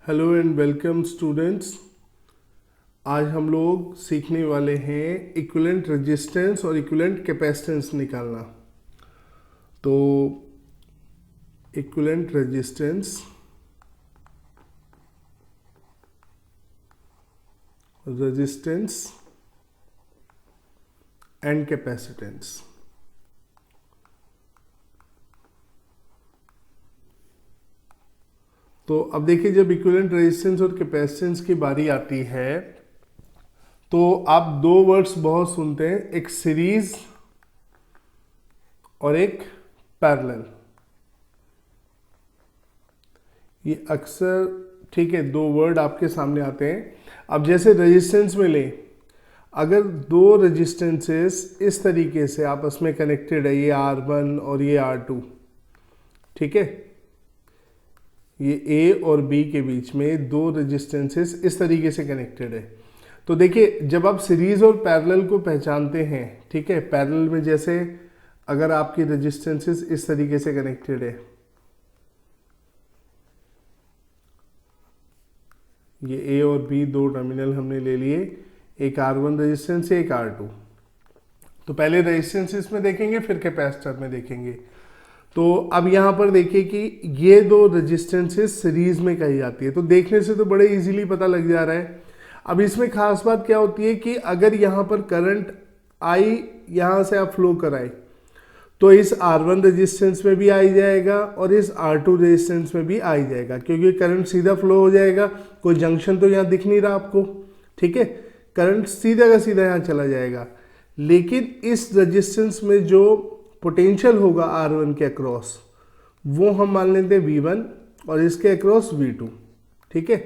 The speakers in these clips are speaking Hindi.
Hello and welcome students. आज हम लोग सीखने वाले हैं इक्विवेलेंट रेजिस्टेंस और इक्विवेलेंट कैपेसिटेंस निकालना। तो इक्विवेलेंट रेजिस्टेंस, एंड कैपेसिटेंस। तो अब देखिए, जब इक्विवेलेंट रेजिस्टेंस और कैपेसिटेंस की बारी आती है तो आप दो वर्ड्स बहुत सुनते हैं, एक सीरीज और एक पैरेलल। ये अक्सर ठीक है, दो वर्ड आपके सामने आते हैं। अब जैसे रेजिस्टेंस में ले, अगर दो रेजिस्टेंसेस इस तरीके से आपस में कनेक्टेड है, ये R1 और ये R2, ठीक है, ये A और B के बीच में दो रेजिस्टेंसेस इस तरीके से कनेक्टेड है। तो देखिए, जब आप सीरीज और पैरेलल को पहचानते हैं, ठीक है, पैरेलल में जैसे अगर आपकी रेजिस्टेंसेस इस तरीके से कनेक्टेड है, ये A और B दो टर्मिनल हमने ले लिए, एक R1 रेजिस्टेंस है, एक R2। तो पहले रेजिस्टेंसेस में देखेंगे, फिर कैपेसिटर में देखेंगे। तो अब यहाँ पर देखिए कि ये दो रेजिस्टेंसेस सीरीज में कही जाती है। तो देखने से तो बड़े इजीली पता लग जा रहा है। अब इसमें खास बात क्या होती है कि अगर यहाँ पर करंट I यहाँ से आप फ्लो कराए तो इस R1 रेजिस्टेंस में भी आ जाएगा और इस R2 रेजिस्टेंस में भी आ जाएगा, क्योंकि करंट सीधा फ्लो हो जाएगा। कोई जंक्शन तो यहाँ दिख नहीं रहा आपको, ठीक है, करंट सीधा का सीधा यहाँ चला जाएगा। लेकिन इस रेजिस्टेंस में जो पोटेंशियल होगा R1 के अक्रॉस, वो हम मान लेते हैं V1 और इसके अक्रॉस V2, ठीक है।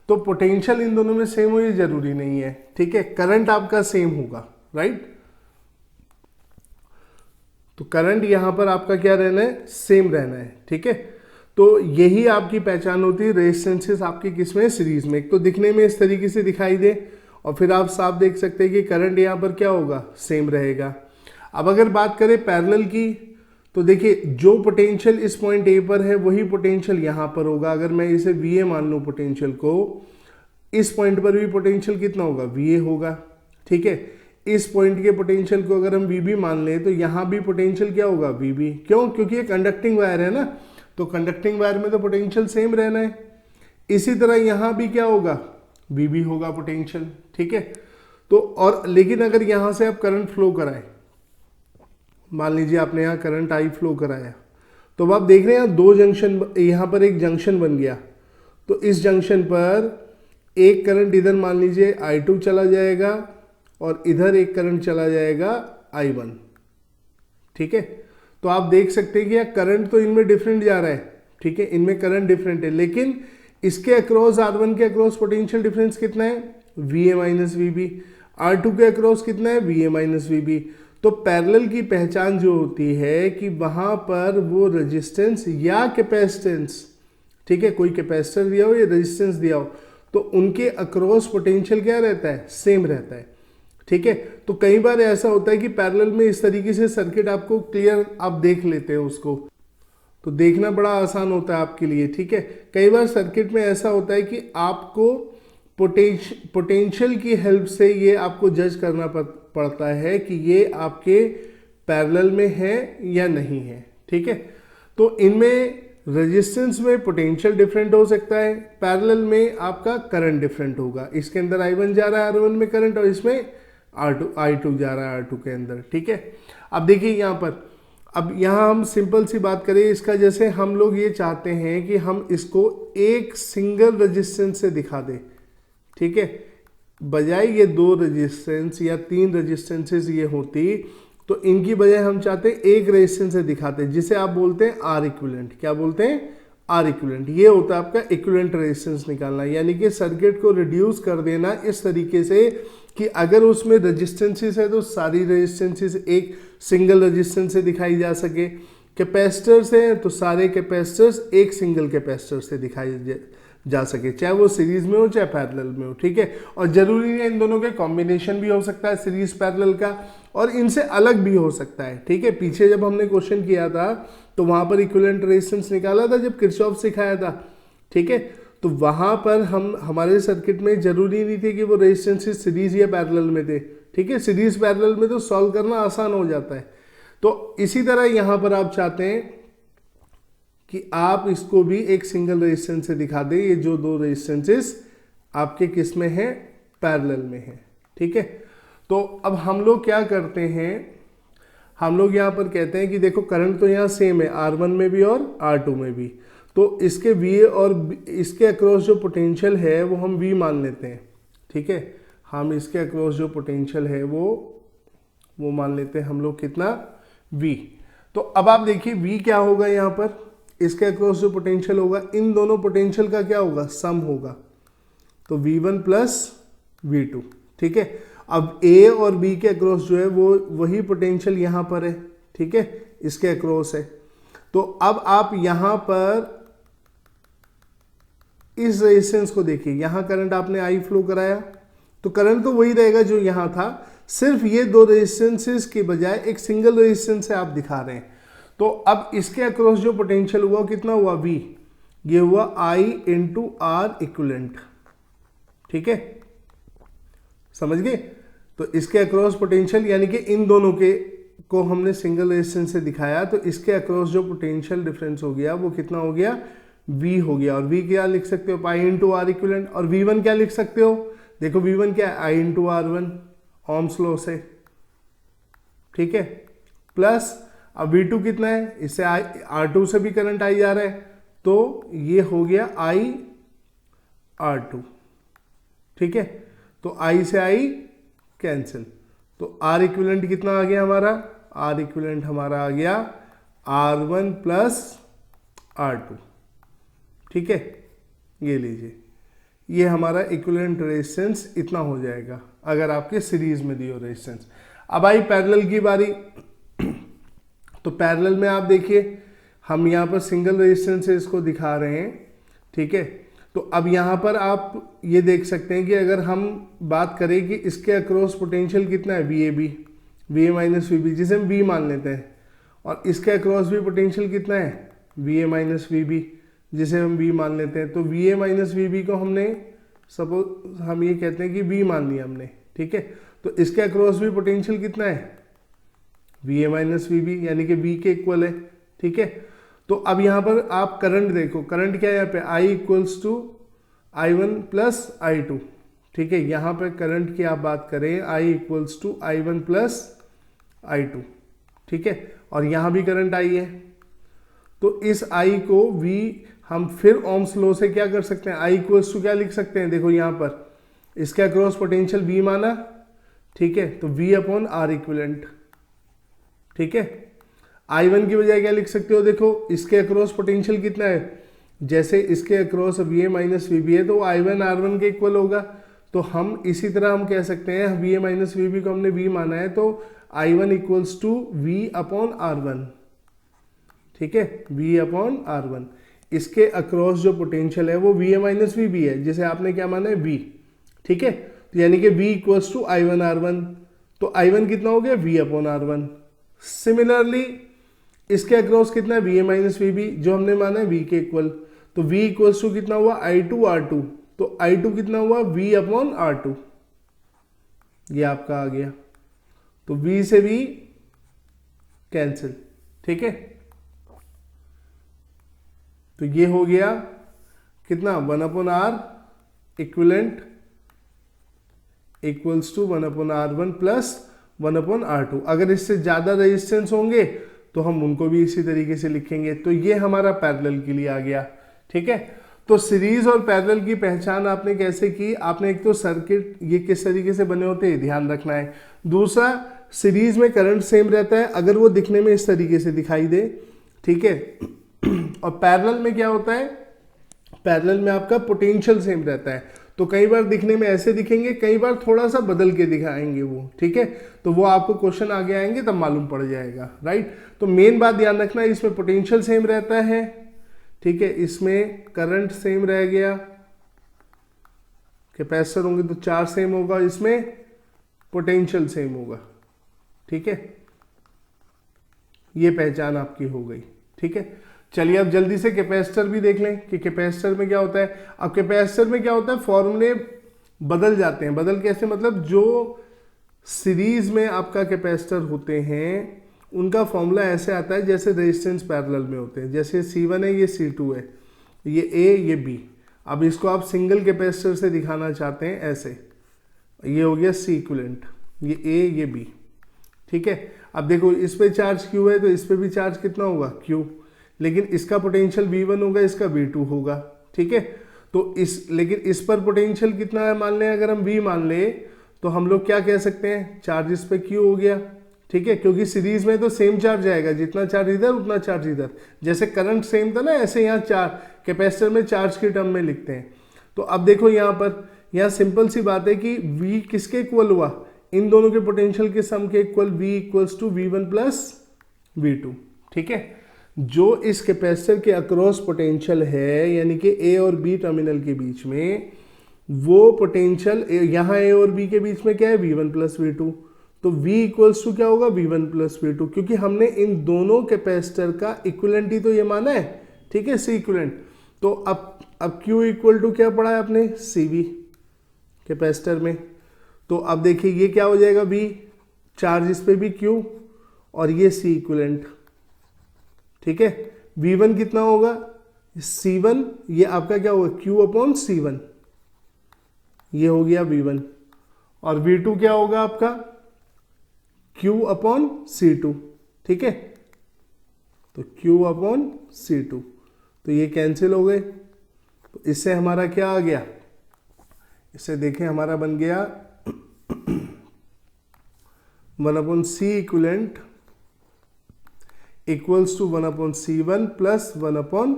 तो पोटेंशियल इन दोनों में सेम हो, ये जरूरी नहीं है, ठीक है। करंट आपका सेम होगा, राइट। तो करंट यहां पर आपका क्या रहना है, सेम रहना है, ठीक है। तो यही आपकी पहचान होती है रेजिस्टेंसेस आपकी किसमें, सीरीज में। एक तो दिखने में इस तरीके से दिखाई दे और फिर आप साफ देख सकते हैं कि करंट यहां पर क्या होगा, सेम रहेगा। अब अगर बात करें पैरेलल की, तो देखिए जो पोटेंशियल इस पॉइंट ए पर है वही पोटेंशियल यहां पर होगा। अगर मैं इसे VA मान लूं पोटेंशियल को, इस पॉइंट पर भी पोटेंशियल कितना होगा, VA होगा, ठीक है। इस पॉइंट के पोटेंशियल को अगर हम VB मान लें तो यहां भी पोटेंशियल क्या होगा, VB। क्यों? क्योंकि ये कंडक्टिंग वायर है ना, तो कंडक्टिंग वायर में तो पोटेंशियल सेम रहना है। इसी तरह यहां भी क्या होगा, VB होगा पोटेंशियल, ठीक है। तो और लेकिन अगर यहां से आप करंट फ्लो कराएं, मान लीजिए आपने यहाँ करंट I फ्लो कराया, तो अब आप देख रहे हैं यहाँ दो जंक्शन, यहाँ पर एक जंक्शन बन गया। तो इस जंक्शन पर एक करंट इधर मान लीजिए I2 चला जाएगा और इधर एक करंट चला जाएगा I1, ठीक है। तो आप देख सकते हैं कि यहाँ करंट तो इनमें डिफरेंट जा रहा है, ठीक है, इनमें करंट डिफरेंट है, लेकिन इसके अक्रॉस R1 के अक्रॉस पोटेंशियल डिफरेंस कितना है, VA माइनस VB। R2 के अक्रॉस कितना है, VA माइनस VB। तो पैरेलल की पहचान जो होती है कि वहां पर वो रेजिस्टेंस या कैपेसिटेंस, ठीक है, कोई कैपेसिटर दिया हो या रेजिस्टेंस दिया हो, तो उनके अक्रॉस पोटेंशियल क्या रहता है, सेम रहता है, ठीक है। तो कई बार ऐसा होता है कि पैरेलल में इस तरीके से सर्किट आपको क्लियर आप देख लेते हैं उसको, तो देखना बड़ा आसान होता है आपके लिए, ठीक है। कई बार सर्किट में ऐसा होता है कि आपको पोटेंशियल की हेल्प से ये आपको जज करना पड़ता है कि ये आपके पैरेलल में है या नहीं है, ठीक है। तो इनमें रेजिस्टेंस में पोटेंशियल डिफरेंट हो सकता है, पैरेलल में आपका करंट डिफरेंट होगा। इसके अंदर I1 जा रहा है R1 में करंट, और इसमें I2 जा रहा है R2 के अंदर, ठीक है। अब देखिए यहाँ पर, अब यहाँ हम सिंपल सी बात करें इसका, जैसे हम लोग ये चाहते हैं कि हम इसको एक सिंगल रेजिस्टेंस से दिखा दें, ठीक है, बजाय ये दो रेजिस्टेंस या तीन रेजिस्टेंसेस ये होती, तो इनकी बजाय हम चाहते हैं एक रेजिस्टेंस से दिखाते हैं, जिसे आप बोलते हैं R इक्विवेलेंट। क्या बोलते हैं, R इक्विवेलेंट। ये होता है आपका इक्विवेलेंट रेजिस्टेंस निकालना, यानी कि सर्किट को रिड्यूस कर देना इस तरीके से कि अगर उसमें रेजिस्टेंसेस है तो सारी रेजिस्टेंसेस एक सिंगल रेजिस्टेंस से दिखाई जा सके, कैपेसिटर्स हैं तो सारे कैपेसिटर्स एक सिंगल कैपेसिटर से दिखाई जा सके, चाहे वो सीरीज में हो चाहे पैरेलल में हो, ठीक है। और जरूरी है इन दोनों के कॉम्बिनेशन भी हो सकता है सीरीज पैरेलल का, और इनसे अलग भी हो सकता है, ठीक है। पीछे जब हमने क्वेश्चन किया था तो वहां पर इक्विवेलेंट रेजिस्टेंस निकाला था जब किरचॉफ सिखाया था, ठीक है। तो वहां पर हमारे सर्किट में जरूरी नहीं थे कि वो रेजिस्टेंसेस सीरीज या पैरेलल में थे, ठीक है। सीरीज पैरेलल में तो सॉल्व करना आसान हो जाता है। तो इसी तरह यहां पर आप चाहते हैं कि आप इसको भी एक सिंगल रेजिस्टेंस से दिखा दें, ये जो दो रेजिस्टेंसेस आपके किस में है, पैरेलल में है, ठीक है। तो अब हम लोग क्या करते हैं, हम लोग यहाँ पर कहते हैं कि देखो करंट तो यहाँ सेम है R1 में भी और R2 में भी, तो इसके V और इसके अक्रॉस जो पोटेंशियल है वो हम V मान लेते हैं, ठीक है। हम इसके अक्रॉस जो पोटेंशियल है वो मान लेते हैं हम लोग कितना, V। तो अब आप देखिए V क्या होगा, यहाँ पर इसके अक्रॉस जो पोटेंशियल होगा इन दोनों पोटेंशियल का क्या होगा, सम होगा, तो V1 प्लस V2, ठीक है। अब A और B के अक्रॉस जो है वो वही पोटेंशियल यहाँ पर है, ठीक है, इसके अक्रॉस है। तो अब आप यहाँ पर इस रेजिस्टेंस को देखिए, यहाँ करंट आपने I फ्लो कराया तो करंट तो वही रहेगा जो यहाँ था, सिर्फ ये दो रेजिस्टेंसेस के बजाय एक सिंगल रेजिस्टेंस से आप दिखा रहे हैं। तो अब इसके अक्रॉस जो पोटेंशियल हुआ कितना हुआ, V, ये हुआ I इंटू R इक्विवेलेंट, ठीक है, समझ गए। तो इसके अक्रॉस पोटेंशियल यानी कि इन दोनों के को हमने सिंगल रेजिस्टेंस से दिखाया, तो इसके अक्रॉस जो पोटेंशियल डिफरेंस हो गया वो कितना हो गया, V हो गया। और V क्या लिख सकते हो, पाई इंटू R इक्विवेलेंट। और V1 क्या लिख सकते हो, देखो V1 क्या है, I into R1 Ohm's law से, ठीक है, प्लस अब V2 कितना है, इससे R2 से भी करंट आई जा रहा है, तो ये हो गया I R2, ठीक है। तो I से I कैंसिल, तो R इक्विवेलेंट कितना आ गया हमारा, R इक्विवेलेंट हमारा आ गया R1 प्लस R2, ठीक है। ये लीजिए, ये हमारा इक्विवेलेंट रेजिस्टेंस इतना हो जाएगा अगर आपके सीरीज में दियो रेजिस्टेंस। अब आई पैरेलल की बारी। तो पैरेलल में आप देखिए हम यहाँ पर सिंगल रेजिस्टेंस से इसको दिखा रहे हैं, ठीक है। तो अब यहाँ पर आप ये देख सकते हैं कि अगर हम बात करें कि इसके अक्रॉस पोटेंशियल कितना है, VAB, VA माइनस VB, जिसे हम V मान लेते हैं, और इसके अक्रॉस भी पोटेंशियल कितना है, VA माइनस VB, जिसे हम V मान लेते हैं। तो VA माइनस VB को हमने सपोज हम ये कहते हैं कि V मान लिया हमने, ठीक है। तो इसके अक्रॉस भी पोटेंशियल कितना है, VA माइनस VB, यानी कि V के इक्वल है, ठीक है। तो अब यहाँ पर आप करंट देखो, करंट क्या है यहाँ पे, I equals to I1 plus I2, ठीक है। यहाँ पे करंट की आप बात करें, I equals to I1 plus I2, ठीक है। और यहाँ भी करंट I है, तो इस I को V हम फिर ओम्स लॉ से क्या कर सकते हैं, I इक्वल्स टू क्या लिख सकते हैं, देखो यहाँ पर इसके अक्रॉस पोटेंशियल V माना, ठीक है, तो V अपॉन R इक्विवेलेंट, ठीक है। I1 की बजाय क्या लिख सकते हो, देखो इसके अक्रॉस पोटेंशियल कितना है, जैसे इसके अक्रॉस VA माइनस VB है तो I1 R1 के इक्वल होगा, तो हम इसी तरह हम कह सकते हैं VA माइनस VB को हमने V माना है, तो I1 equals to V upon R1, ठीक है, V अपॉन R1। इसके अक्रॉस जो पोटेंशियल है वो VA माइनस VB है, जिसे आपने क्या माना है, V, ठीक है। तो यानी कि V equals to I1 R1, तो I1 कितना हो गया, V अपॉन R1। सिमिलरली इसके अक्रॉस कितना है, VA माइनस VB, जो हमने माना है V के इक्वल, तो V इक्वल्स टू कितना हुआ, I2 R2, तो I2 कितना हुआ, V अपॉन R2, ये आपका आ गया। तो V से V कैंसिल, ठीक है। तो ये हो गया कितना, 1 upon R equivalent equals to 1 upon R1 plus 1 upon R2। अगर इससे ज्यादा रेजिस्टेंस होंगे तो हम उनको भी इसी तरीके से लिखेंगे। तो ये हमारा पैरेलल के लिए आ गया, ठीक है। तो सीरीज और पैरेलल की पहचान आपने कैसे की, आपने एक तो सर्किट ये किस तरीके से बने होते हैं ध्यान रखना है, दूसरा सीरीज में करंट सेम रहता है अगर वो दिखने में इस तरीके से दिखाई दे, ठीक है। और पैरेलल में क्या होता है, पैरेलल में आपका पोटेंशियल सेम रहता है, तो कई बार दिखने में ऐसे दिखेंगे, कई बार थोड़ा सा बदल के दिखाएंगे वो, ठीक है। तो वो आपको क्वेश्चन आगे आएंगे तब मालूम पड़ जाएगा, राइट। तो मेन बात ध्यान रखना है, इसमें पोटेंशियल सेम रहता है, ठीक है, इसमें करंट सेम रह गया, कैपेसिटर होंगे तो चार्ज सेम होगा, इसमें पोटेंशियल सेम होगा, ठीक है। ये पहचान आपकी हो गई, ठीक है। चलिए अब जल्दी से कैपेसिटर भी देख लें कि कैपेसिटर में क्या होता है। अब कैपेसिटर में क्या होता है, फॉर्मूले बदल जाते हैं। बदल कैसे, मतलब जो सीरीज में आपका कैपेसिटर होते हैं उनका फॉर्मूला ऐसे आता है जैसे रेजिस्टेंस पैरेलल में होते हैं। जैसे C1 है, ये C2 है, ये A, ये B। अब इसको आप सिंगल कैपेसिटर से दिखाना चाहते हैं ऐसे, ये हो गया C इक्विवेलेंट, ये A, ये B, ठीक है। अब देखो इस पे चार्ज Q है तो इस पे भी चार्ज कितना होगा, Q, लेकिन इसका पोटेंशियल V1 होगा, इसका V2 होगा, ठीक है। तो लेकिन इस पर पोटेंशियल कितना है मान लें, अगर हम V मान ले तो हम लोग क्या कह सकते हैं, चार्ज इस पे Q हो गया, ठीक है, क्योंकि सीरीज में तो सेम चार्ज आएगा, जितना चार्ज इधर उतना चार्ज इधर। जैसे करंट सेम था ना, ऐसे यहाँ कैपेसिटर में चार्ज के टर्म में लिखते हैं। तो अब देखो यहाँ पर, यहाँ सिंपल सी बात है कि V किसके इक्वल हुआ, इन दोनों के पोटेंशियल के सम के equal, V equals to V1 plus V2, ठीक है। जो इस कैपेसिटर के अक्रॉस पोटेंशियल है, यानी कि A और B टर्मिनल के बीच में, वो पोटेंशियल यहाँ A और B के बीच में क्या है, V1 प्लस V2। तो V इक्वल्स टू क्या होगा, V1 प्लस V2, क्योंकि हमने इन दोनों कैपेसिटर का इक्विवेलेंट ही तो ये माना है, ठीक है, C इक्विवेलेंट। तो अब Q इक्वल टू क्या पढ़ा है आपने, CV कैपेसिटर में। तो अब देखिए ये क्या हो जाएगा, V, चार्ज इस पे भी Q, और ये C इक्विवेलेंट, ठीक है। V1 कितना होगा, C1, ये आपका क्या होगा, Q अपॉन C1, ये हो गया V1, और V2 क्या होगा आपका, Q अपॉन C2, ठीक है। तो Q अपॉन C2, तो ये कैंसिल हो गए। तो इससे हमारा क्या आ गया, इससे देखें हमारा बन गया 1 upon C equivalent equals to 1 upon C1 plus 1 upon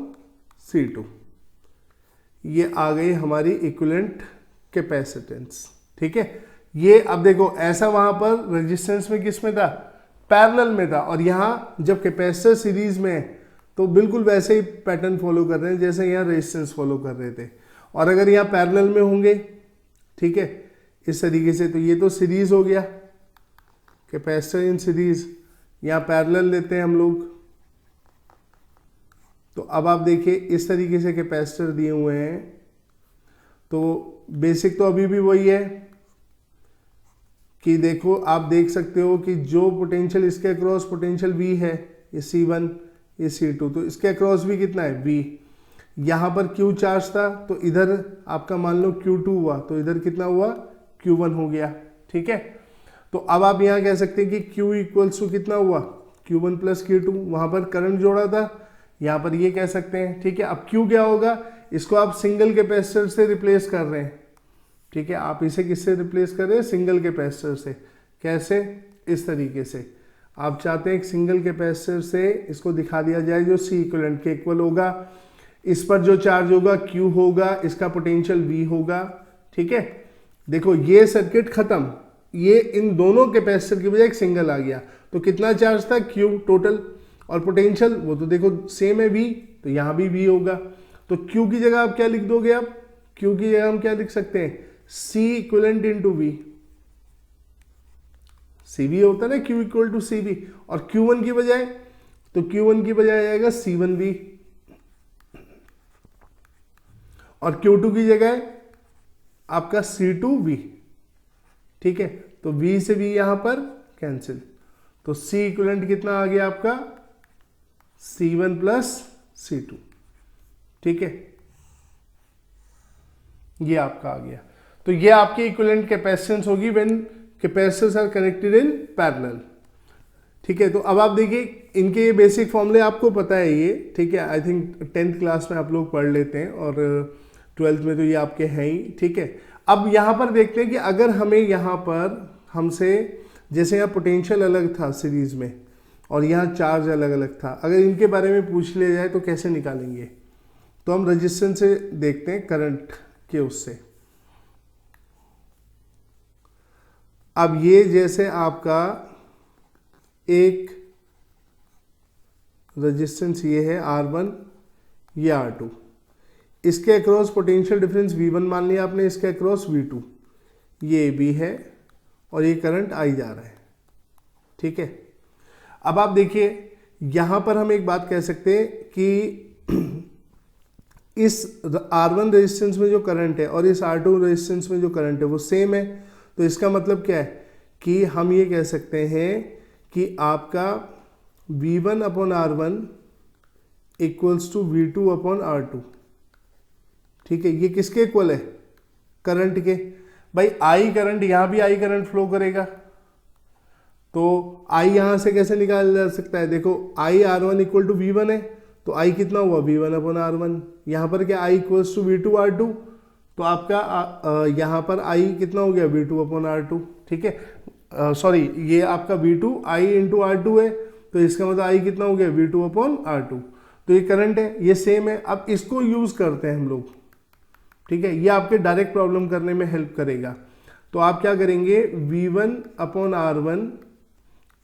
C2। ये आ गई हमारी इक्विवेलेंट कैपेसिटेंस, ठीक है। ये अब देखो ऐसा वहां पर रेजिस्टेंस में किस में था, पैरेलल में था, और यहाँ जब कैपेसिटर सीरीज में है तो बिल्कुल वैसे ही पैटर्न फॉलो कर रहे हैं जैसे यहाँ रेजिस्टेंस फॉलो कर रहे थे। और अगर यहाँ पैरेलल में होंगे, ठीक है, इस तरीके से, तो ये तो सीरीज हो गया, कैपेसिटर इन सीरीज, यहाँ पैरेलल लेते हैं हम लोग। तो अब आप देखिए इस तरीके से कैपेसिटर दिए हुए हैं, तो बेसिक तो अभी भी वही है कि देखो आप देख सकते हो कि जो पोटेंशियल इसके अक्रॉस पोटेंशियल V है, ये C1, ये C2, तो इसके अक्रॉस भी कितना है, V। यहाँ पर Q चार्ज था तो इधर आपका मान लो Q2 हुआ, तो इधर कितना हुआ, Q1 हो गया, ठीक है। तो अब आप यहाँ कह सकते हैं कि Q इक्वल्स टू कितना हुआ, Q1 प्लस Q2, वहाँ पर करंट जोड़ा था, यहाँ पर ये कह सकते हैं, ठीक है। अब Q क्या होगा, इसको आप सिंगल कैपेसिटर से रिप्लेस कर रहे हैं, ठीक है। आप इसे किससे रिप्लेस कर रहे हैं, सिंगल कैपेसिटर से। कैसे, इस तरीके से आप चाहते हैं एक सिंगल कैपेसिटर से इसको दिखा दिया जाए जो C इक्विवेलेंट के इक्वल होगा। इस पर जो चार्ज होगा Q होगा, इसका पोटेंशियल V होगा, ठीक है। देखो ये सर्किट खत्म, ये इन दोनों कैपेसिटर की बजाय एक सिंगल आ गया, तो कितना चार्ज था, Q टोटल, और पोटेंशियल वो तो देखो सेम है V, तो यहाँ भी V होगा। तो Q की जगह आप क्या लिख दोगे, आप Q की जगह हम क्या लिख सकते हैं, C equivalent into V। CV होता है ना Q इक्वल टू CV, और Q1 की बजाय, तो Q1 की बजाय आएगा C1V, और Q2 की जगह आपका C2V, ठीक है। तो V से V यहां पर कैंसिल, तो C इक्विवेलेंट कितना आ गया आपका, C1 प्लस C2, ठीक है, ये आपका आ गया। तो ये आपकी इक्विवेलेंट कैपेसिटेंस होगी when capacitors are connected in parallel, ठीक है। तो अब आप देखिए इनके ये बेसिक फॉर्मूले आपको पता है ये, ठीक है, आई थिंक 10th क्लास में आप लोग पढ़ लेते हैं, और 12th में तो ये आपके हैं ही, ठीक है। अब यहाँ पर देखते हैं कि अगर हमें यहाँ पर हमसे, जैसे यहाँ पोटेंशियल अलग था सीरीज में और यहाँ चार्ज अलग अलग था, अगर इनके बारे में पूछ लिया जाए तो कैसे निकालेंगे। तो हम रेजिस्टेंस से देखते हैं, करंट के उससे। अब ये जैसे आपका एक रेजिस्टेंस ये है R1, ये R2, इसके अक्रॉस पोटेंशियल डिफरेंस V1 मान लिया आपने, इसके अक्रॉस V2, ये B है, और ये करंट आई जा रहा है, ठीक है। अब आप देखिए यहां पर हम एक बात कह सकते हैं कि इस R1 रेजिस्टेंस में जो करंट है और इस R2 रेजिस्टेंस में जो करंट है वो सेम है। तो इसका मतलब क्या है कि हम ये कह सकते हैं कि आपका V1 upon R1 equals to V2 upon R2। ठीक है, ये किसके इक्वल है? करंट के। भाई I करंट, यहां भी I करंट फ्लो करेगा, तो I यहां से कैसे निकाला जा सकता है? देखो I R1 equal to V1 है, तो I कितना हुआ? V1 upon R1। यहाँ पर क्या I equals to V2 R2, तो आपका यहाँ पर I कितना हो गया? V2 upon R2। ठीक है, सॉरी, ये आपका V2 I इंटू R2 है, तो इसका मतलब I कितना हो गया? V2 upon R2। तो ये करंट है, ये सेम है। अब इसको यूज करते हैं हम लोग। ठीक है, ये आपके डायरेक्ट प्रॉब्लम करने में हेल्प करेगा। तो आप क्या करेंगे? V1 upon R1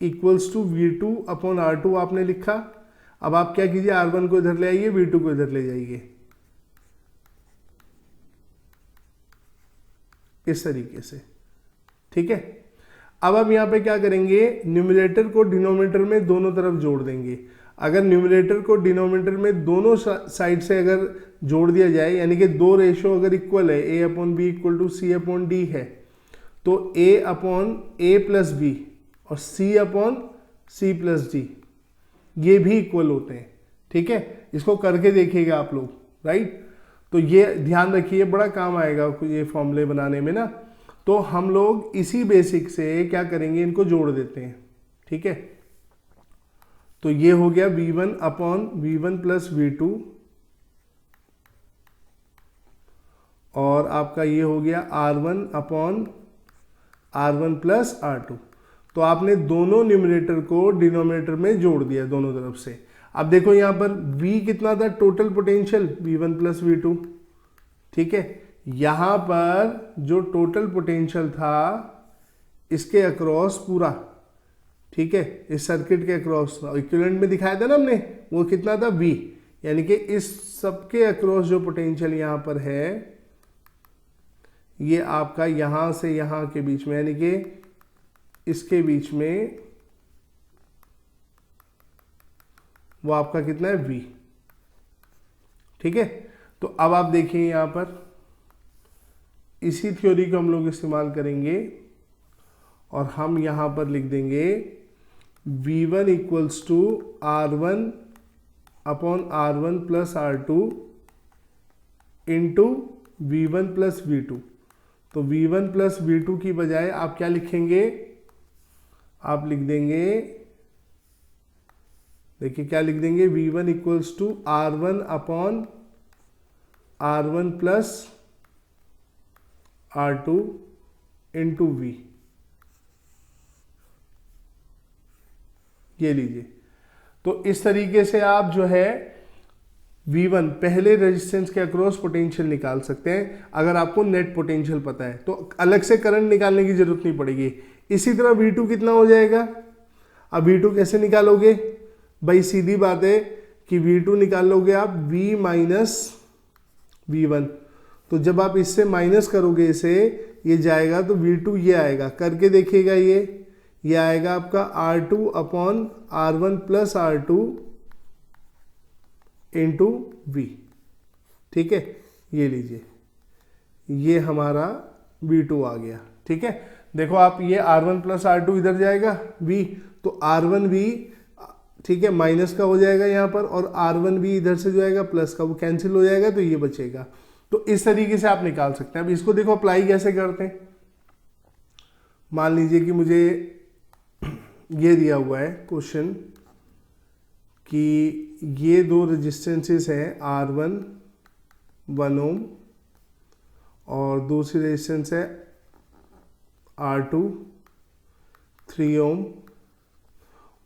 equals to V2 upon R2 आपने लिखा। अब आप क्या कीजिए? R1 को इधर ले आइए, V2 को इधर ले जाइए, इस तरीके से। ठीक है, अब हम यहां पे क्या करेंगे? न्यूमरेटर को डिनोमिनेटर में दोनों तरफ जोड़ देंगे। अगर न्यूमरेटर को डिनोमिनेटर में दोनों साइड से अगर जोड़ दिया जाए, यानी कि दो रेशो अगर इक्वल है, A upon B equal to C upon D है, तो A upon A plus B और C upon C plus D ये भी इक्वल होते हैं। ठीक है, इसको करके देखिएगा आप लोग, राइट। तो ये ध्यान रखिए, बड़ा काम आएगा ये फॉर्मूले बनाने में ना। तो हम लोग इसी बेसिक से क्या करेंगे? इनको जोड़ देते हैं। ठीक है, तो ये हो गया V1 upon V1 plus V2 और आपका ये हो गया R1 upon R1 plus R2। तो आपने दोनों न्यूमरेटर को डिनोमिनेटर में जोड़ दिया दोनों तरफ से। अब देखो यहां पर V कितना था? Total potential V1 plus V2। ठीक है, यहां पर जो टोटल पोटेंशियल था इसके अक्रॉस पूरा, ठीक है, इस सर्किट के अक्रॉस इक्विवेलेंट में दिखाया था ना हमने, वो कितना था? V। यानी कि इस सबके अक्रॉस जो पोटेंशियल यहां पर है, ये आपका यहां से यहां के बीच में, यानी कि इसके बीच में वो आपका कितना है? V। ठीक है, तो अब आप देखिए यहां पर इसी थ्योरी को हम लोग इस्तेमाल करेंगे और हम यहां पर लिख देंगे V1 equals to R1 upon R1 plus R2 into V1 plus V2। तो V1 प्लस V2 की बजाय आप क्या लिखेंगे? आप लिख देंगे, देखिए क्या लिख देंगे? V1 equals to R1 upon R1 plus R2 into V। ये लीजिए। तो इस तरीके से आप जो है V1 पहले रेजिस्टेंस के अक्रॉस पोटेंशियल निकाल सकते हैं। अगर आपको नेट पोटेंशियल पता है तो अलग से करंट निकालने की जरूरत नहीं पड़ेगी। इसी तरह V2 कितना हो जाएगा? अब V2 कैसे निकालोगे भाई? सीधी बात है कि V2 निकालोगे आप V माइनस V1। तो जब आप इससे माइनस करोगे इसे, ये जाएगा तो V2 ये आएगा, करके देखिएगा। ये आएगा आपका R2 upon R1 plus R2 into V। ठीक है, ये लीजिए, ये हमारा V2 आ गया। ठीक है, देखो आप ये R1 प्लस R2 इधर जाएगा V, तो R1V, ठीक है, माइनस का हो जाएगा यहाँ पर, और R1V इधर से जो आएगा प्लस का, वो कैंसिल हो जाएगा, तो ये बचेगा। तो इस तरीके से आप निकाल सकते हैं। अब इसको देखो अप्लाई कैसे करते हैं। मान लीजिए कि मुझे ये दिया हुआ है क्वेश्चन कि ये दो रेजिस्टेंसेस हैं, R1 1 ओम और दूसरी रेजिस्टेंस है R2 3 ओम,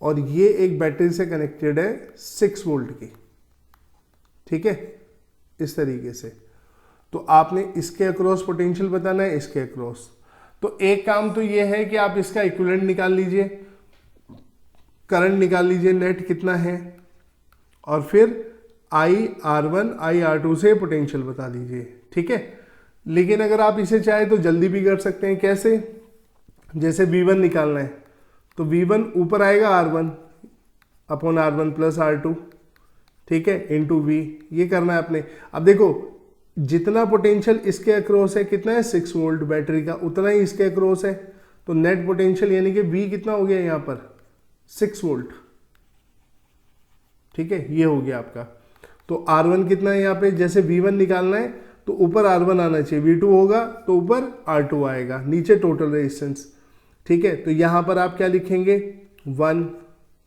और ये एक बैटरी से कनेक्टेड है 6 वोल्ट की। ठीक है, इस तरीके से। तो आपने इसके अक्रॉस पोटेंशियल बताना है, इसके अक्रॉस। तो एक काम तो ये है कि आप इसका इक्विवेलेंट निकाल लीजिए, करंट निकाल लीजिए नेट कितना है, और फिर IR1 IR2 से पोटेंशियल बता दीजिए। ठीक है, लेकिन अगर आप इसे चाहे तो जल्दी भी कर सकते हैं। कैसे? जैसे V1 निकालना है तो V1 ऊपर आएगा R1, upon R1 plus R2, ठीक है, इंटू V, ये करना है अपने। अब देखो जितना पोटेंशियल इसके अक्रॉस है कितना है 6 वोल्ट बैटरी का, उतना ही इसके अक्रॉस है, तो नेट पोटेंशियल यानी कि V कितना हो गया यहाँ पर 6 वोल्ट, ठीक है, ये हो गया आपका। तो R1 कितना है यहाँ पे, जैसे V1 निकालना है तो ऊपर R1 आना चाहिए, V2 होगा तो ऊपर R2 आएगा, नीचे टोटल रेजिस्टेंस, ठीक है। तो यहाँ पर आप क्या लिखेंगे 1,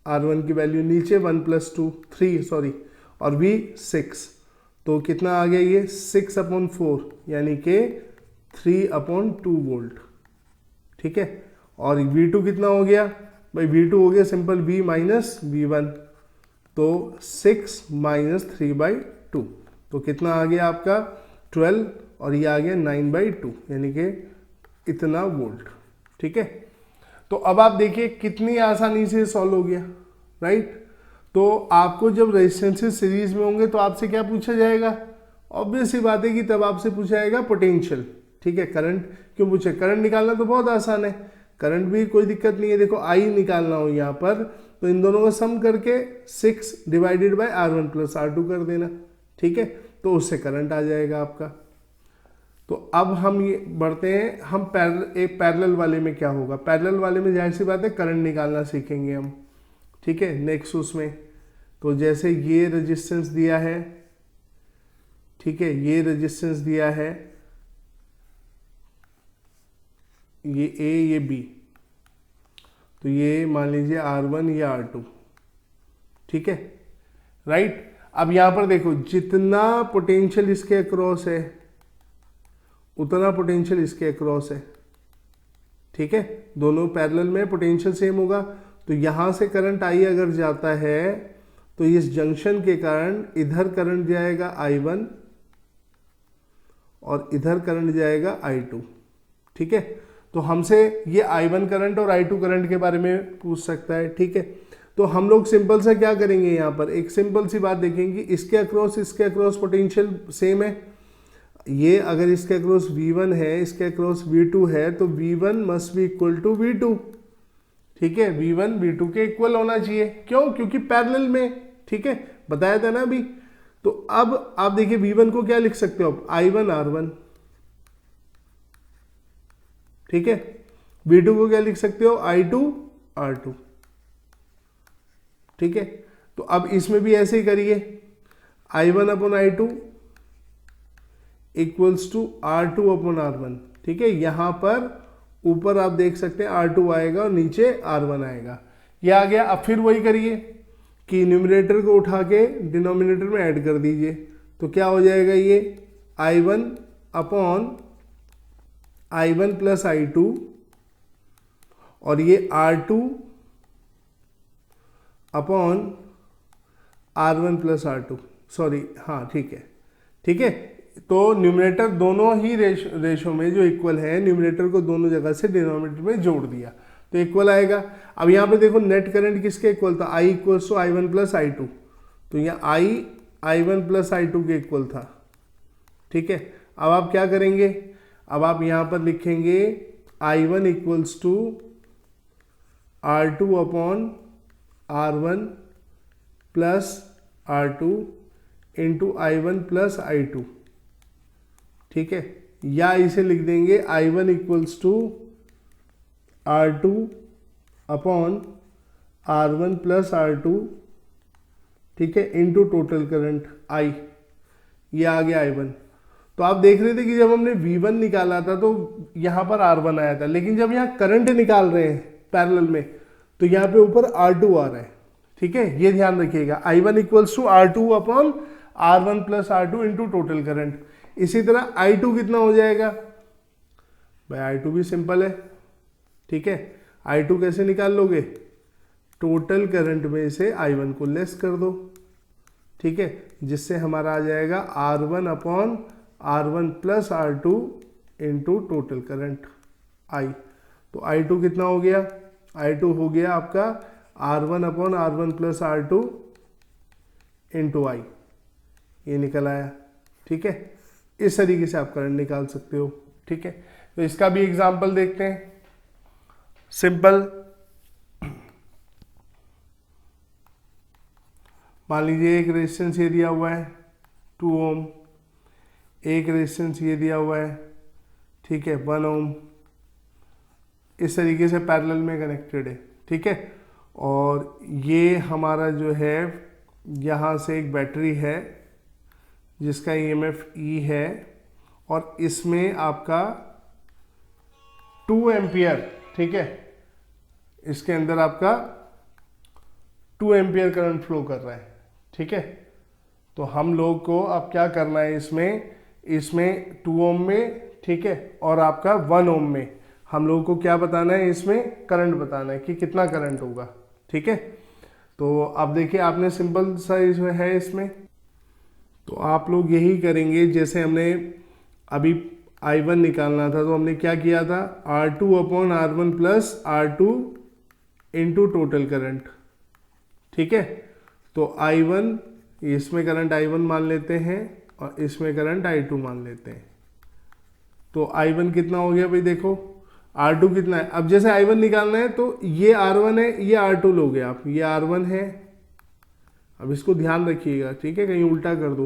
R1 की वैल्यू नीचे 1 + 2 3 सॉरी, और V 6, तो कितना आ गया ये 6/4 यानी कि 3/2 वोल्ट, ठीक है। और V2 कितना हो गया भाई, V2 हो गया सिंपल V माइनस V1, तो 6 - 3/2, तो कितना आ गया आपका 12, और ये आ गया 9/2 यानी कि इतना वोल्ट, ठीक है। तो अब आप देखिए कितनी आसानी से सॉल्व हो गया, राइट। तो आपको जब रेजिस्टेंसेस सीरीज में होंगे तो आपसे क्या पूछा जाएगा, ऑब्वियस सी बात है कि तब आपसे पूछा जाएगा पोटेंशियल, ठीक है। करंट क्यों पूछे, करंट निकालना तो बहुत आसान है, करंट भी कोई दिक्कत नहीं है। देखो आई निकालना हो यहाँ पर तो इन दोनों का सम करके 6 / R1 + R2 कर देना, ठीक है, तो उससे करंट आ जाएगा आपका। तो अब हम ये बढ़ते हैं, हम पैरेलल वाले में क्या होगा, पैरेलल वाले में जाहिर सी बात है करंट निकालना सीखेंगे हम, ठीक है। नेक्स्ट उसमें तो जैसे ये रेजिस्टेंस दिया है, ठीक है, ये रेजिस्टेंस दिया है, ये A ये B, तो ये मान लीजिए R1 या R2, ठीक है, राइट। अब यहां पर देखो जितना पोटेंशियल इसके अक्रॉस है उतना पोटेंशियल इसके अक्रॉस है, ठीक है, दोनों पैरेलल में पोटेंशियल सेम होगा। तो यहां से करंट I अगर जाता है तो इस जंक्शन के कारण इधर करंट जाएगा I1 और इधर करंट जाएगा I2, ठीक है। तो हमसे ये I1 करंट और I2 करंट के बारे में पूछ सकता है, ठीक है। तो हम लोग सिंपल सा क्या करेंगे, यहाँ पर एक सिंपल सी बात देखेंगे, इसके अक्रॉस पोटेंशियल सेम है। ये अगर इसके अक्रॉस V1 है, इसके अक्रॉस V2 है, तो V1 must be equal to V2, ठीक है, V1 V2 के इक्वल होना चाहिए, क्यों, क्योंकि पैरेलल में, ठीक है, बताया था ना अभी। तो अब आप देखिए V1 को क्या लिख सकते हो, I1 R1, ठीक है, V2 को क्या लिख सकते हो, I2 R2, ठीक है। तो अब इसमें भी ऐसे ही करिए, I1/I2 इक्वल्स टू R2/R1, ठीक है। यहां पर ऊपर आप देख सकते हैं R2 आएगा और नीचे R1 आएगा, ये आ गया। अब फिर वही करिए कि न्यूमरेटर को उठा के डिनोमिनेटर में ऐड कर दीजिए, तो क्या हो जाएगा, ये I1 + I2 और ये R2/R1 + R2, सॉरी, हाँ ठीक है, ठीक है। तो न्यूमरेटर दोनों ही रेशो में जो इक्वल है, न्यूमरेटर को दोनों जगह से डिनोमिनेटर में जोड़ दिया तो इक्वल आएगा। अब यहाँ पे देखो नेट करंट किसके इक्वल था, I = I1 + I2, तो यहाँ I1 + I2 के इक्वल था, ठीक है। अब आप क्या करेंगे, अब आप यहाँ पर लिखेंगे I1 = R2/R1 + R2 into I1 + I2, ठीक है, या इसे लिख देंगे I1 = R2/R1 + R2, ठीक है, इंटू टोटल करंट I, ये आ गया I1। तो आप देख रहे थे कि जब हमने V1 निकाला था तो यहाँ पर R1 आया था, लेकिन जब यहाँ करंट निकाल रहे हैं पैरेलल में तो यहाँ पे ऊपर R2 आ रहा है, ठीक है, ये ध्यान रखिएगा। I1 = R2/R1 + R2 into total current. इसी तरह I2 कितना हो जाएगा भाई, I2 भी सिंपल है, ठीक है। I2 कैसे निकाल लोगे, टोटल करंट में से I1 को लेस कर दो, ठीक है, जिससे हमारा आ जाएगा R1/R1 + R2 into total current I। तो I2 कितना हो गया, I2 हो गया आपका R1/R1 + R2 इंटू I, ये निकल आया, ठीक है। इस तरीके से आप करंट निकाल सकते हो, ठीक है। तो इसका भी एग्जांपल देखते हैं, सिंपल। मान लीजिए एक रेजिस्टेंस ये दिया हुआ है 2 ओम, एक रेजिस्टेंस ये दिया हुआ है, ठीक है, 1 ओम, इस तरीके से पैरेलल में कनेक्टेड है, ठीक है। और ये हमारा जो है यहाँ से एक बैटरी है जिसका EMF E है, और इसमें आपका 2 एम्पियर, ठीक है, इसके अंदर आपका 2 एम्पियर करंट फ्लो कर रहा है, ठीक है। तो हम लोग को अब क्या करना है, इसमें 2 ओम में, ठीक है, और आपका 1 ओम में हम लोगों को क्या बताना है, इसमें करंट बताना है कि कितना करंट होगा, ठीक है। तो अब देखिए आपने सिंपल सा है इसमें, तो आप लोग यही करेंगे जैसे हमने अभी I1 निकालना था, तो हमने क्या किया था, R2/R1 plus R2 into total current, ठीक है। तो I1, इसमें करंट I1 मान लेते हैं और इसमें करंट I2 मान लेते हैं। तो I1 कितना हो गया भाई, देखो R2 कितना है। अब जैसे I1 निकालना है तो ये R1 है, ये R2 लोगे आप, ये R1 है, अब इसको ध्यान रखिएगा, ठीक है, कहीं उल्टा कर दो।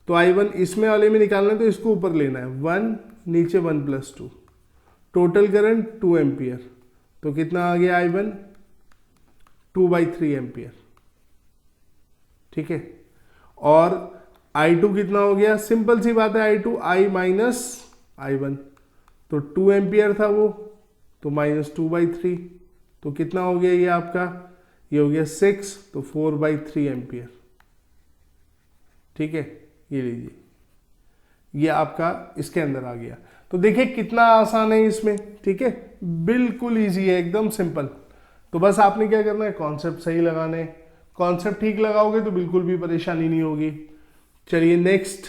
तो I1 इसमें वाले में निकालना है तो इसको ऊपर लेना है, 1 नीचे 1 प्लस 2, टोटल करंट 2 एम्पियर, तो कितना आ गया I1, 2/3 एम्पियर, ठीक है। और I2 कितना हो गया, सिंपल सी बात है, I2 I माइनस I1, तो 2 एम्पियर था वो, तो माइनस 2/3, तो कितना हो गया ये आपका, ये हो गया 6, तो 4/3 एम्पियर, ठीक है। ये लीजिए, ये आपका इसके अंदर आ गया। तो देखिए कितना आसान है इसमें, ठीक है, बिल्कुल इजी है, एकदम सिंपल। तो बस आपने क्या करना है, कॉन्सेप्ट सही लगाने, कॉन्सेप्ट ठीक लगाओगे तो बिल्कुल भी परेशानी नहीं होगी। चलिए नेक्स्ट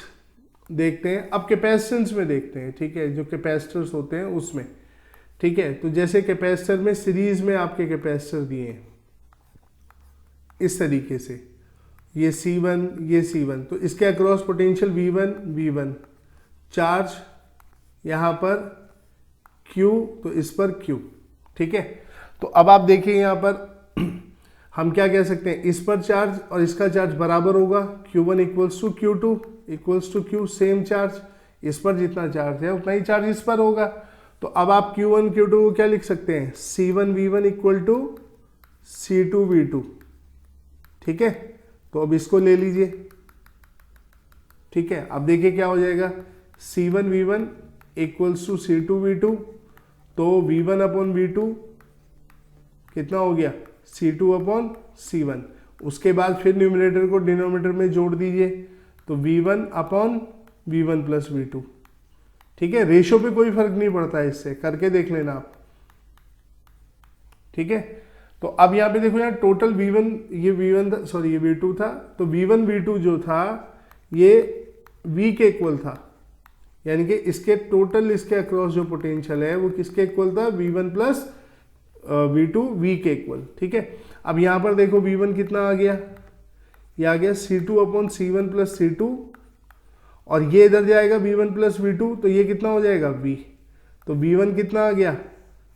देखते हैं, अब कैपेसिटेंस में देखते हैं, ठीक है, जो कैपेसिटर्स होते हैं उसमें, ठीक है। तो जैसे कैपेसिटर में सीरीज में आपके कैपेसिटर दिए हैं इस तरीके से, ये C1, ये C1, तो इसके अक्रॉस पोटेंशियल V1, चार्ज यहाँ पर Q, तो इस पर Q, ठीक है। तो अब आप देखिए यहाँ पर हम क्या कह सकते हैं, इस पर चार्ज और इसका चार्ज बराबर होगा, Q1 equals to Q2 equals to Q, same charge, इस पर जितना चार्ज है उतना ही चार्ज इस पर होगा। तो अब आप Q1 Q2 को क्या लिख सकते हैं, C1 V1 equal to C2 V2, ठीक है। तो अब इसको ले लीजिए, ठीक है। अब देखिए क्या हो जाएगा, C1 V1 equals to C2 V2, तो V1/V2 कितना हो गया, C2/C1। उसके बाद फिर न्यूमरेटर को डिनोमिनेटर में जोड़ दीजिए, तो V1/V1 प्लस V2, ठीक है। रेशो पे कोई फर्क नहीं पड़ता है, इससे करके देख लेना आप, ठीक है। तो अब यहाँ पे देखो, यहाँ टोटल V1, ये V1 था, सॉरी ये V2 था, तो V1 V2 जो था ये V के इक्वल था, यानी कि इसके टोटल इसके अक्रॉस जो पोटेंशियल है वो किसके इक्वल था, V1 प्लस V2 V के इक्वल, ठीक है। अब यहाँ पर देखो V1 कितना आ गया, ये आ गया C2/C1 प्लस C2, और ये इधर जाएगा V1 प्लस V2, तो ये कितना हो जाएगा V, तो V1 कितना आ गया,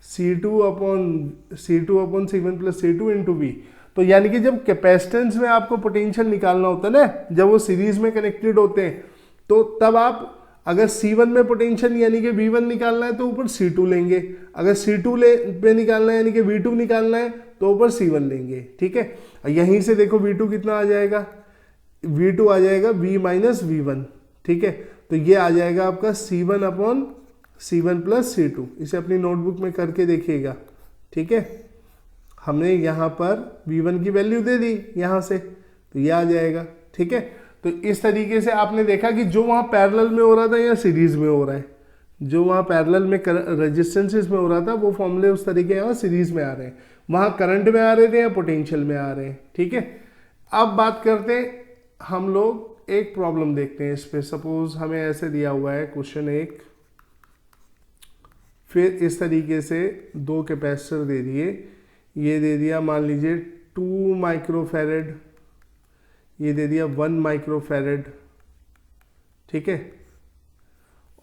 C2/C1 plus C2 into V। तो यानी कि जब कैपेसिटेंस में आपको पोटेंशियल निकालना होता है ना, जब वो सीरीज में कनेक्टेड होते हैं, तो तब आप अगर C1 में पोटेंशियल यानी कि V1 निकालना है तो ऊपर C2 लेंगे, अगर C2 पे निकालना है यानी कि V2 निकालना है तो ऊपर C1 लेंगे, ठीक है। यहीं से देखो V2 कितना आ जाएगा, V2 आ जाएगा V माइनस V1, ठीक है। तो ये आ जाएगा आपका C1/C1 प्लस C2, इसे अपनी नोटबुक में करके देखिएगा, ठीक है। हमने यहाँ पर V1 की वैल्यू दे दी यहाँ से, तो ये आ जाएगा, ठीक है। तो इस तरीके से आपने देखा कि जो वहाँ पैरेलल में हो रहा था या सीरीज में हो रहा है, जो वहाँ पैरेलल में रेजिस्टेंसेस में हो रहा था वो फॉर्मूले उस तरीके यहाँ सीरीज में आ रहे हैं, वहाँ करंट में आ रहे थे या पोटेंशियल में आ रहे हैं, ठीक है। अब बात करते हैं, हम लोग एक प्रॉब्लम देखते हैं इस पर। सपोज हमें ऐसे दिया हुआ है क्वेश्चन एक, फिर इस तरीके से 2 कैपेसिटर दे दिए, ये दे दिया मान लीजिए 2 माइक्रोफैरेड, ये दे दिया 1 माइक्रोफैरेड, ठीक है।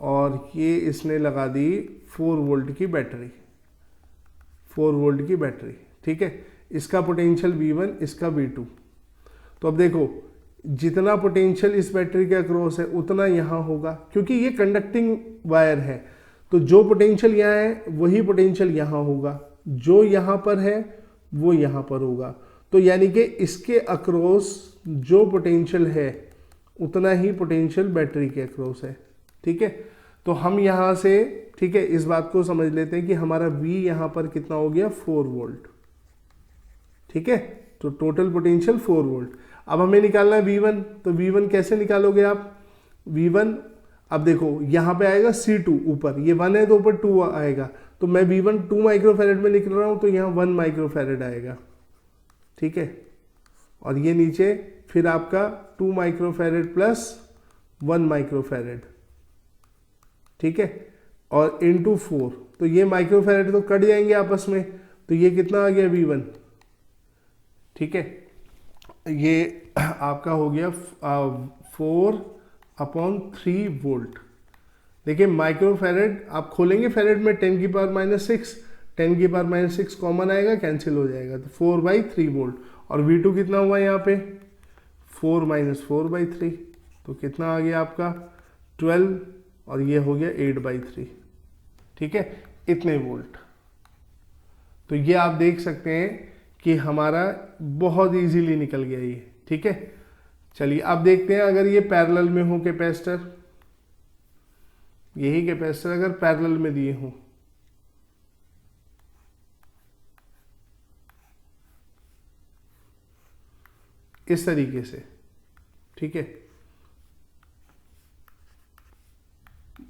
और ये इसने लगा दी 4 वोल्ट की बैटरी, 4 वोल्ट की बैटरी, ठीक है। इसका पोटेंशियल V1, इसका V2। तो अब देखो जितना पोटेंशियल इस बैटरी के अक्रॉस है उतना यहाँ होगा, क्योंकि ये कंडक्टिंग वायर है, तो जो पोटेंशियल यहाँ है वही पोटेंशियल यहाँ होगा, जो यहाँ पर है वो यहाँ पर होगा। तो यानी कि इसके अक्रॉस जो पोटेंशियल है उतना ही पोटेंशियल बैटरी के अक्रॉस है। ठीक है, तो हम यहाँ से ठीक है इस बात को समझ लेते हैं कि हमारा V यहाँ पर कितना हो गया 4 वोल्ट। ठीक है, तो टोटल पोटेंशियल 4 वोल्ट। अब हमें निकालना है V1, तो V1 कैसे निकालोगे आप? V1 अब देखो यहाँ पे आएगा C2 ऊपर, ये 1 है तो ऊपर 2 आएगा, तो मैं V1 2 माइक्रोफैरेड में निकल रहा हूँ तो यहाँ 1 माइक्रोफैरेड आएगा। ठीक है, और ये नीचे फिर आपका 2 माइक्रोफैरेड प्लस 1 माइक्रोफैरेड। ठीक है, और इंटू 4, तो ये माइक्रोफैरेड तो कट जाएंगे आपस में, तो ये कितना आ गया V1। ठीक है, ये आपका हो गया 4/3 वोल्ट। देखिए माइक्रोफैरेड आप खोलेंगे फैरेड में 10 की पावर -6, 10 की पावर -6 कॉमन आएगा, कैंसिल हो जाएगा, तो 4/3 वोल्ट। और V2 कितना हुआ यहाँ पे 4 - 4/3, तो कितना आ गया आपका 12, और ये हो गया 8/3। ठीक है, इतने वोल्ट। तो ये आप देख सकते हैं कि हमारा बहुत इजीली निकल गया ये। ठीक है, चलिए अब देखते हैं अगर ये पैरेलल में हो कैपेसिटर, यही कैपेसिटर अगर पैरेलल में दिए हों, इस तरीके से। ठीक है,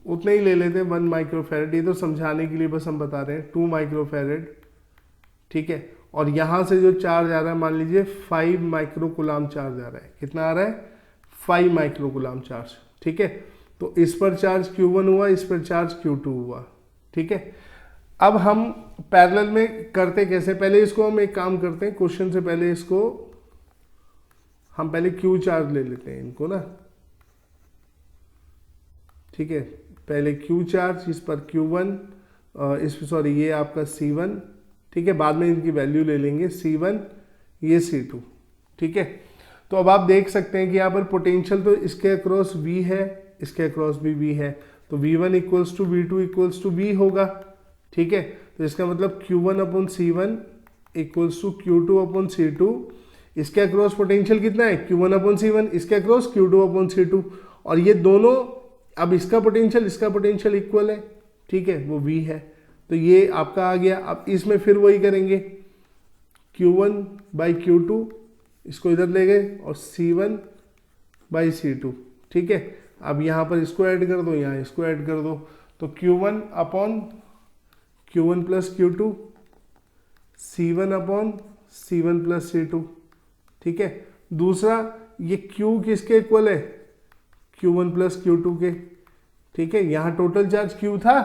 उतने ही ले लेते हैं 1 माइक्रोफैरेड, ये तो समझाने के लिए बस हम बता रहे हैं 2 माइक्रोफैरेड। ठीक है, और यहां से जो चार्ज आ रहा है मान लीजिए 5 माइक्रोकुलाम चार्ज आ रहा है, कितना आ रहा है 5 माइक्रोकुलाम चार्ज। ठीक है, तो इस पर चार्ज Q1 हुआ, इस पर चार्ज Q2 हुआ। ठीक है, अब हम पैरेलल में करते कैसे, पहले इसको हम एक काम करते हैं, क्वेश्चन से पहले इसको हम पहले Q चार्ज ले लेते हैं इनको ना। ठीक है, पहले Q चार्ज, इस पर Q1, सॉरी ये आपका C1। ठीक है, बाद में इनकी वैल्यू ले लेंगे C1, ये C2। ठीक है, तो अब आप देख सकते हैं कि यहाँ पर पोटेंशियल तो इसके अक्रॉस V है, इसके अक्रॉस भी V है, तो V1 equals to V2 equals to V होगा। ठीक है, तो इसका मतलब Q1/C1 इक्वल्स टू Q2/C2। इसके अक्रॉस पोटेंशियल कितना है Q1/C1, इसके अक्रॉस Q2/C2, और ये दोनों अब इसका पोटेंशियल इक्वल है। ठीक है, वो V है, तो ये आपका आ गया। अब इसमें फिर वही करेंगे Q1/Q2, इसको इधर ले गए, और C1/C2। ठीक है, अब यहाँ पर इसको ऐड कर दो, यहाँ इसको ऐड कर दो, तो Q1 plus Q2, C1 plus C2। ठीक है, दूसरा ये Q किसके इक्वल है Q1 प्लस Q2 के। ठीक है, यहाँ टोटल चार्ज Q था,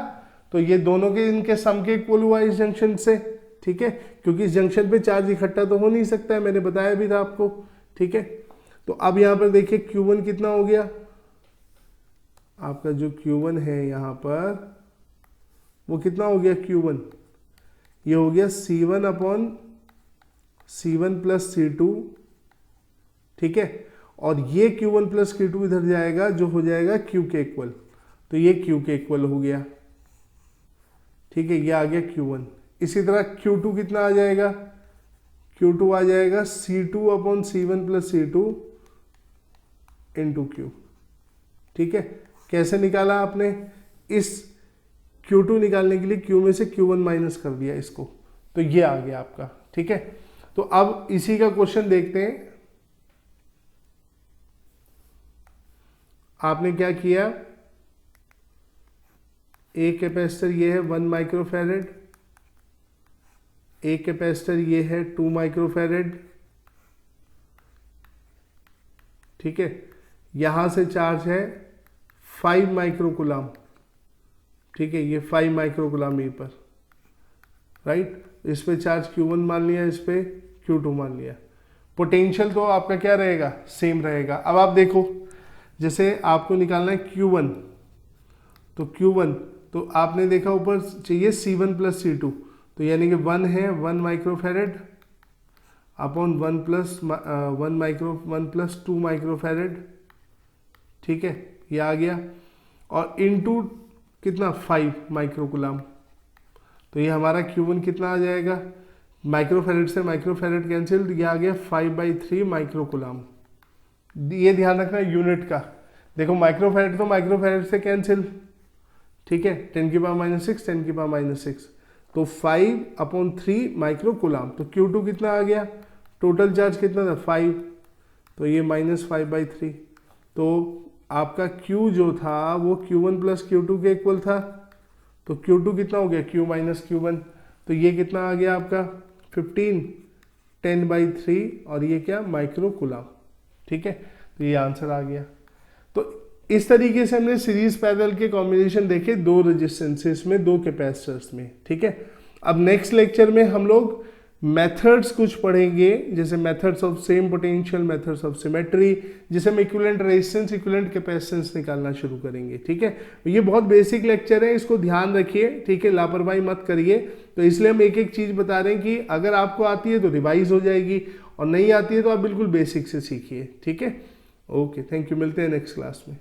तो ये दोनों के इनके सम के इक्वल हुआ इस जंक्शन से। ठीक है, क्योंकि इस जंक्शन पे चार्ज इकट्ठा तो हो नहीं सकता है, मैंने बताया भी था आपको। ठीक है, तो अब यहाँ पर देखिए Q1 कितना हो गया, आपका जो Q1 है यहाँ पर वो कितना हो गया Q1, ये हो गया C1 प्लस C2। ठीक है, और ये Q1 प्लस Q2 इधर जाएगा, जो हो जाएगा Q के इक्वल, तो ये Q के इक्वल हो गया। ठीक है, ये आ गया Q1। इसी तरह Q2 कितना आ जाएगा, Q2 आ जाएगा C2/C1 plus C2 into Q। ठीक है, कैसे निकाला आपने, इस Q2 निकालने के लिए Q में से Q1 माइनस कर दिया इसको, तो ये आ गया आपका। ठीक है, तो अब इसी का क्वेश्चन देखते हैं। आपने क्या किया, एक कैपेसिटर ये है 1 माइक्रोफैरेड, एक कैपेसिटर ये है 2 माइक्रोफैरेड। ठीक है, यहां से चार्ज है 5 माइक्रोकुलाम। ठीक है, ये 5 माइक्रोकुलाम यहीं पर, राइट। इस पे चार्ज Q1 मान लिया, इस पे Q2 मान लिया। पोटेंशियल तो आपका क्या रहेगा, सेम रहेगा। अब आप देखो, जैसे आपको निकालना है Q1, तो Q1 तो आपने देखा ऊपर चाहिए C1 प्लस C2, तो यानी कि 1 है 1 माइक्रोफैरेड, अपॉन 1 + 2 माइक्रोफैरेड, ठीक है, ये आ गया, और इनटू कितना 5 माइक्रोकुलाम, तो ये हमारा Q1 कितना आ जाएगा, माइक्रोफैरेड से माइक्रोफैरेड कैंसिल, तो ये आ गया 5/3 माइक्रोकुलाम। ये ध्यान रखना यूनिट का, देखो माइक्रोफैरेड तो माइक्रोफैरेड से कैंसिल, ठीक है, 10⁻⁻6 10⁻⁻6, तो 5/3 माइक्रोकुलाम, तो Q2 कितना आ गया, टोटल चार्ज कितना था 5, तो ये -5/3, तो आपका Q जो था वो Q1 + Q2 के इक्वल था, तो Q2 कितना हो गया Q - Q1, तो ये कितना आ गया आपका 15 10/3, और ये क्या माइक्रोकुलाम, ठीक है, तो ये आंसर आ गया। तो इस तरीके से हमने सीरीज पैरेलल के कॉम्बिनेशन देखे, 2 रेजिस्टेंसेस में, 2 कैपेसिटर्स में, ठीक है। अब नेक्स्ट लेक्चर में हम लोग मेथड्स कुछ पढ़ेंगे, जैसे methods of same potential, methods of symmetry, जिसे हम इक्विवेलेंट रेजिस्टेंस, इक्विवेलेंट कैपेसिटेंस निकालना शुरू करेंगे, ठीक है। ये बहुत बेसिक लेक्चर है, इसको ध्यान रखिए, ठीक है, लापरवाही मत करिए। तो इसलिए हम एक एक चीज बता रहे हैं कि अगर आपको आती है तो रिवाइज हो जाएगी, और नहीं आती है तो आप बिल्कुल बेसिक से सीखिए, ठीक है। ओके, थैंक यू, मिलते हैं नेक्स्ट क्लास में।